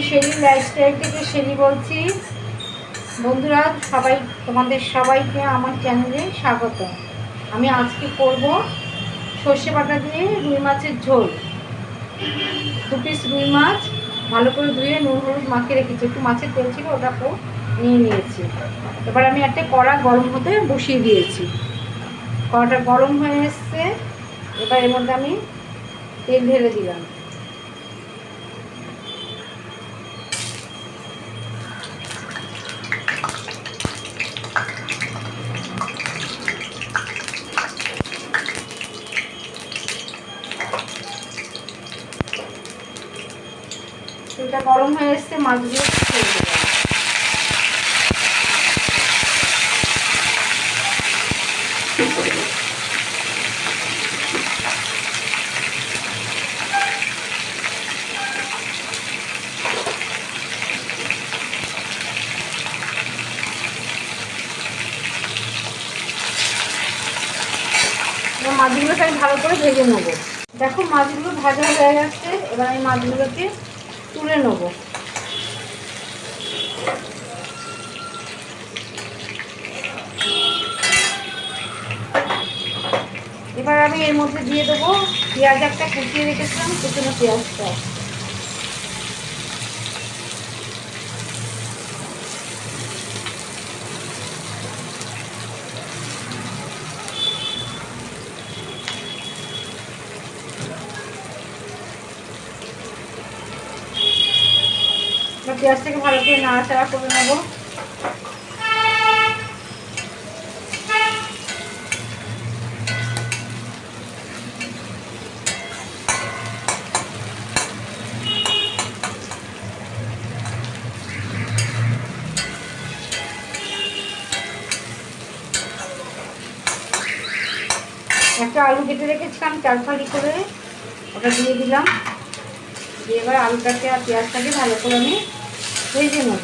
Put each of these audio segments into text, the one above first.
Sherry lifestyle থেকে শেরি বলছি। বন্ধুরা সবাই, তোমাদের সবাইকে আমার চ্যানেলে স্বাগত। আমি আজকে করব সর্ষে বাটা দিয়ে রুই মাছের ঝোল। 2 পিস রুই মাছ ভালো করে ধুয়ে নুন হলুদ মাখিয়ে রেখেছি, একটু মাছের তেল ছিল ওটাকেও নিয়ে নিয়েছি। এবার আমি একটা কড়া গরম হতে বসিয়ে দিয়েছি। কড়াটা গরম হয়ে এসছে, এবার এর মধ্যে আমি তেল ঢেলে দিলাম। তেলটা গরম হয়ে এসছে, মাছগুলো ছেড়ে দিলাম। মাছগুলোকে আমি ভালো করে ভেজে নেবো। দেখো মাছগুলো ভাজা হয়ে গেছে, এবার আমি মাছগুলোকে তুলে নেবো। এবার আমি এর মধ্যে দিয়ে দেবো পেঁয়াজ, একটা কুচিয়ে রেখেছিলাম কুচনো পেঁয়াজটা। পেঁয়াজটাকে ভালো করে নাড়াচাড়া করে নেবো। একটা আলু কেটে রেখেছিলাম 4 ফালি করে, ওটা দিয়ে দিলাম। দিয়ে এবার আলুটাকে আর পেঁয়াজটাকে ভালো করে আমি ভেজে নেব।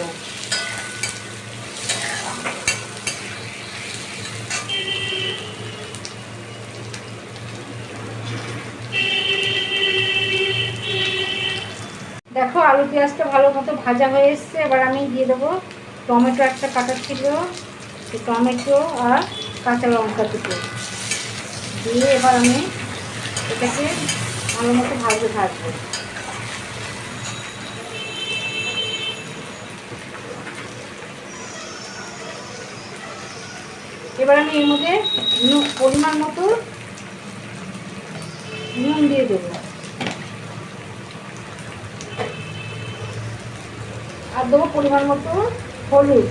দেখো আলু পেঁয়াজটা ভালো মতো ভাজা হয়ে এসছে, এবার আমি দিয়ে দেবো টমেটো, একটা কাটা ছিল টমেটো আর কাঁচা লঙ্কা দুটো দিয়ে এবার আমি এটাকে ভালো মতো ভাজবো। এবার আমি এর মধ্যে পরিমাণ মতো নুন দিয়ে দেবো আর দেবো পরিমাণ মতো হলুদ।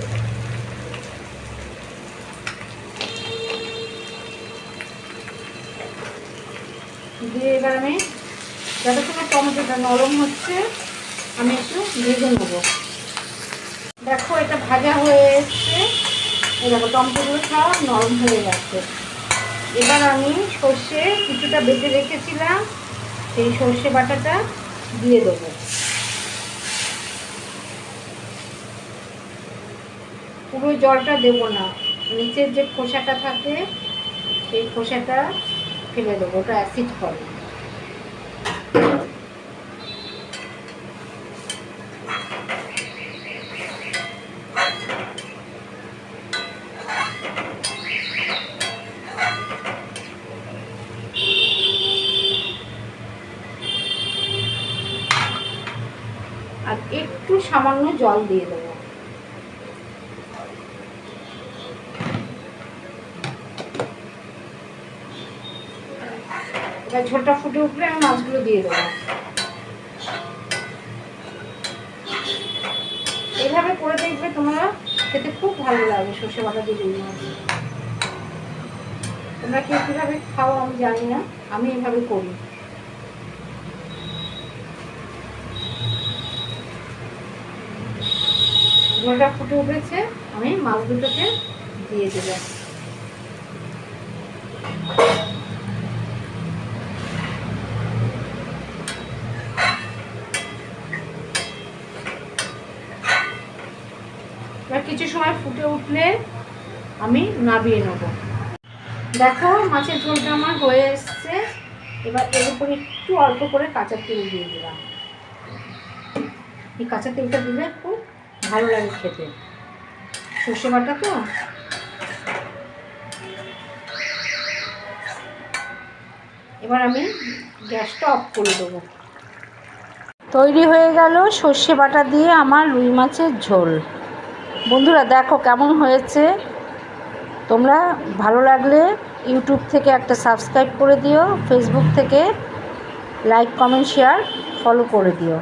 দিয়ে এবার আমি যতক্ষণ টমেটোটা নরম হচ্ছে আমি একটু ভেজে নেব। দেখো এটা ভাজা হয়ে এসছে, এই দেখো টমেটোগুলো সব নরম হয়ে গেছে। এবার আমি সর্ষে কিছুটা বেটে রেখেছিলাম, সেই সর্ষে বাটাটা দিয়ে দেবো। পুরো জলটা দেবো না, নিচের যে খোসাটা থাকে সেই খোসাটা ফেলে দেবো, ওটা অ্যাসিড করে। আর একটু সামান্য জল দিয়ে দেবো। এবার ঝোলটা ফুটে উঠলে আমি মাছগুলো দিয়ে দেবো। এইভাবে করে দেখবে তোমরা, খেতে খুব ভালো লাগে সর্ষে বাটা দিয়ে রুই মাছ। তোমরা কে কীভাবে খাও আমি জানি না, আমি এভাবে করি। ঝোলটা ফুটে উঠেছে, আমি মাছ দুটোকে দিয়ে দিলাম। এবার কিছু সময় ফুটে উঠলে আমি নামিয়ে নেব। দেখো মাছের ঝোলটা আমার হয়ে এসছে। এবার এর উপরে একটু অল্প করে কাঁচা তেল দিয়ে দিলাম। এই কাঁচা তেলটা দিলে খুব ভালো লাগে খেতে, সর্ষে বাটা তো। এবার আমি গ্যাসটা অফ করে দেবো। তৈরি হয়ে গেল সর্ষে বাটা দিয়ে আমার রুই মাছের ঝোল। বন্ধুরা দেখো কেমন হয়েছে। তোমরা ভালো লাগলে ইউটিউব থেকে একটা সাবস্ক্রাইব করে দিও, ফেসবুক থেকে লাইক কমেন্ট শেয়ার ফলো করে দিও।